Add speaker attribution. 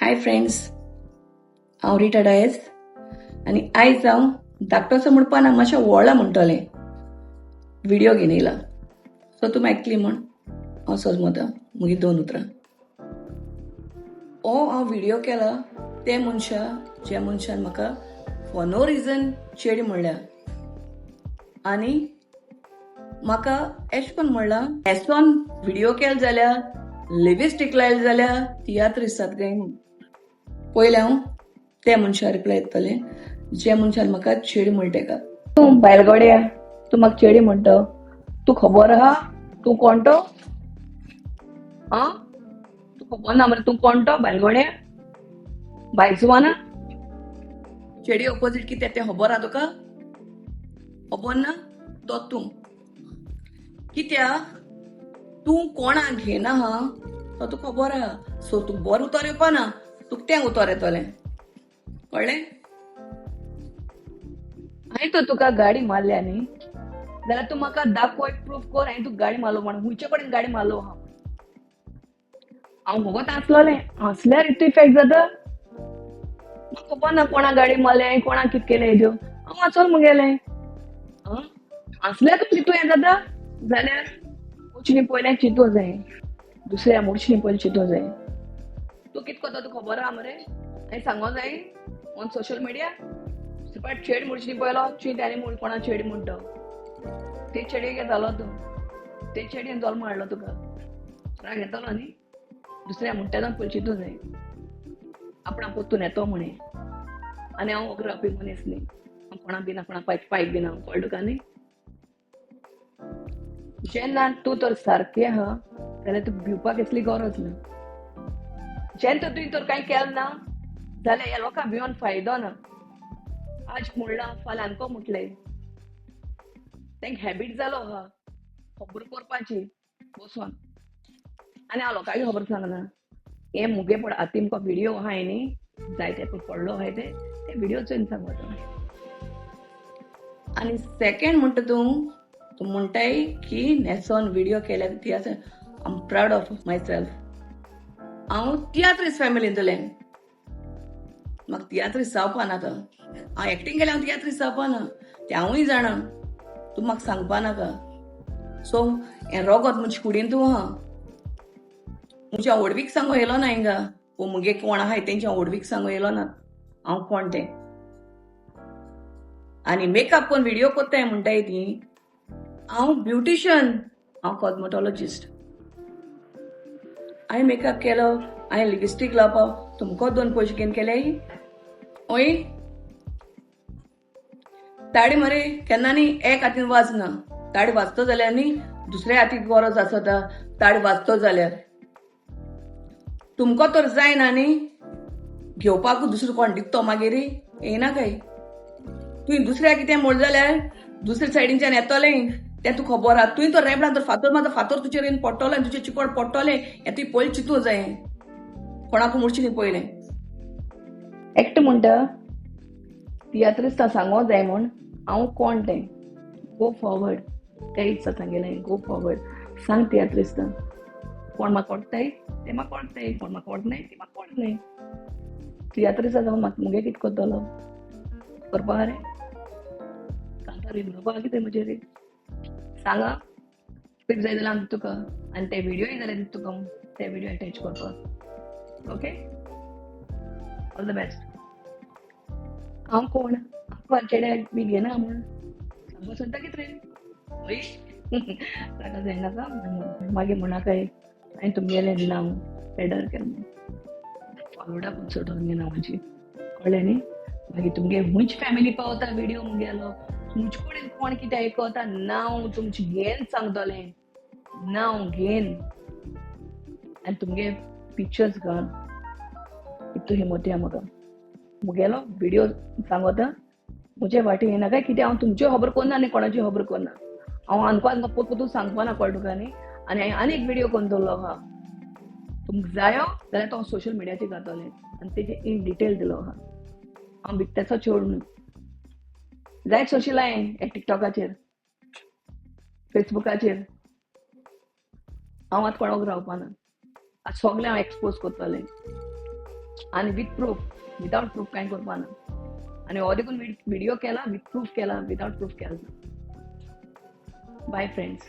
Speaker 1: Hi friends, हांव रिटा डायस आनी आयज हांव धाकटोसो म्हणपाक ना मातशें व्हडला म्हणटलें व्हिडिओ घेवन येयला. सो तुमी आयकतली म्हण हांव सोजमोता म्हजी 2 उतरां. हो हांव व्हिडिओ केला ते मनशा ज्या मनशान म्हाका फॉर नो रिजन चेडी म्हणल्या आनी म्हाका एश कोन्न म्हणलां एसोन व्हिडिओ केलो जाल्यार लिपस्टीक लायली जाल्यार तियात्र दिसतात काय म्हूण. पयलें हांव त्या मनशाक रिप्लाय दितलें जे मनशान म्हाका चेडी म्हणटा तेका. तूं बायलगोड्या, तूं म्हाका चेडी म्हणटा, तूं खबर आहा तूं कोण तो? तूं खबर ना मरे तूं कोण तो बायलगोड्या? बायजुवाना? चेडी ऑपोजीट कितें तें खबर आहा तुका? खबर ना? तो तूं. कित्याक तूं कोणाक घेना हा तो तुका खबर आहा. सो तूं बरें उतर येवपाना, तुका तें उतर येतलें. कळ्ळें? हांवें तर तुका गाडी मारल्या न्ही जाल्यार तूं म्हाका दाखोय प्रूफ कर हांवें तुका गाडी मारलो म्हण. हुंयचे कडेन गाडी मारलो हा. हांव भोगत आसलोलें हसल्यार इतू इफेक्ट जाता. म्हाका खबर ना कोणाक गाडी मारलें कोणाक कितें केलें हेज्यो. हांव वाचोन मुगेलें. हसल्यार तुका चिंतू हें जाता जाल्यार मुडचिनी पयलें चिंतूं जाय. दुसऱ्या मुडचिनी पयलीं चिंतूं जाय. तूं कितें करता तुका खबर आहा मरे? हांवें सांगो जाय ऑन सोशल मिडिया सुपाट चेड मुडचिनी पयलो चिंत आनी म्हूण कोणा चेडी म्हणटा. ते चेडयेक जालो तूं. ते चेडयेन जल्म हाडलो तुका. राग येतलो न्ही? दुसऱ्या म्हणटा जावन पयलीं चिंतूं जाय. आपणा पोत्तून येतो म्हणे आनी हांव अग्रापी मनीस न्ही. हांव कोणा बिना कोणा पायक बिना कळ्ळें तुका न्ही? जेन्ना तूं तर सारकें आहा जाल्यार तुका भिवपाक कसली गरज ना. जेन्ना तुवें तर कांय केलें ना जाल्यार ह्या लोकांक भिवून फायदो ना. आज म्हणलां फाल्यां आमको म्हटलें तेंक हॅबीट जालो आहा खबर करपाची बसोन आनी हांव लोकांक खबर सांगना. हे मुगे पड आतां तुमकां व्हिडिओ आहाय न्ही जायते पडलो आहाय ते व्हिडिओ चोयन सांगता. आनी सेकंड म्हणटा तूं म्हणटाय की नेसोन व्हिडिओ केल्यार ती आसा I am proud of my self. हांव तियात्रीस फॅमिलींतलें. म्हाका तियात्रीस जावपा ना आतां. हांव एक्टींग केलें हांव तियात्रीस जावपा ना तें हांवूय जाणा. तूं म्हाका सांगपा नाका. सो हें रोगत म्हज्या कुडीन तूं आहा. म्हज्या व्हडवीक सांगो येयलो ना हिंगा वो मुगे कोण आहाय तेंच्या व्हडवीक सांगो येयलो ना हांव कोण तें. आनी मेकअप कोन्न व्हिडिओ कोत्ताय म्हणटाय ती हांव ब्युटिशियन, हांव कॉस्मेटॉलॉजिस्ट. हांवें मेकअप केलो हांवें लिपस्टीक लावपा तुमको 2 पयशे घेवन केल्याय? ओय ताडी मरे केन्ना न्ही एक हातीन वाजना. ताडी वाजतो जाल्यार न्ही दुसऱ्या हातीक गरज आसता ताडी वाजतो जाल्यार. तुमको तर जायना न्ही घेवपाक दुसरो कोण दिकतो मागीर येना काय? तुवें दुसऱ्या कितें म्हण जाल्यार दुसऱ्या सायडींच्यान येतलें तें तुका खबर आहा. तुवें तर रेबडान तर फातर मारता फातर तुजेर येवन पडटलें आनी तुजें चिकोड पडटलें हें तुवें पयलीं चिंतूं जाय. कोणाक मुडची न्ही पयलें. एकटें म्हणटा तियात्रिस्तां सांगो जाय म्हूण हांव कोण तें. गो फॉरवर्ड तेंच सांगलें गो फॉरवर्ड. सांग तियात्रिस्तां कोण म्हाका कोडटाय तें म्हाका कोडटाय कोण म्हाका कोडनाय तें म्हाका कोडनाय. तियात्रिस्तां जावन म्हाका मुगे कितें कोत्तलो करपा रे सांगता रे म्हणपा कितें म्हजेर सांगा. स्पीक जाय जाल्यार हांव दिता तुका आनी ते व्हिडिओय जाल्यार दिता तुका ते व्हिडिओ अटॅच करपाक. Okay all the best. हांव कोण हांव चेड्याक बी घेना म्हूण सांगो सोदता कितें रे वय ताका जायनाका मागीर म्हणाकाय हांवें तुमगेलें नांव पेडर केलें फॉरवर्डा पूण सोडून घेना म्हाजी. कळ्ळें न्ही? मागीर तुमगे हुंयच फॅमिली पावता व्हिडिओ मुगेलो तुमचे कडेन कोण कितें आयकता नांव तुमचें घेन सांगतलें नांव घेन आनी तुमगे पिक्चर्स घाल इतू हिमोती आहा म्हाका. मुगेलो व्हिडिओ सांगता म्हजे वाटे येना काय कितें हांव तुमच्यो खबर करना आनी कोणाची खबर करना. हांव आनको पोतू सांगपा ना कळ्ळें तुका न्ही. आनी हांवें आनी एक व्हिडिओ करून दवरलो आहा तुमकां जायो जाल्यार तो हांव सोशल मिडियाचेर घातलें आनी तेजेर इन डिटेल दिलो आहा. हांव बिकट्याचो चोड न्हू. जायत सोशल हांवें टिकटॉकाचेर फेसबुकाचेर हांव आतां कोणाक रावपा ना. आतां सगळें हांव एक्सपोज करतलें. आनी विथ प्रूफ, विदाउट प्रूफ कांय करपा ना. आनी हो देखून व्हिडिओ केला विथ प्रूफ केला, विदाउट प्रूफ केला. Bye friends.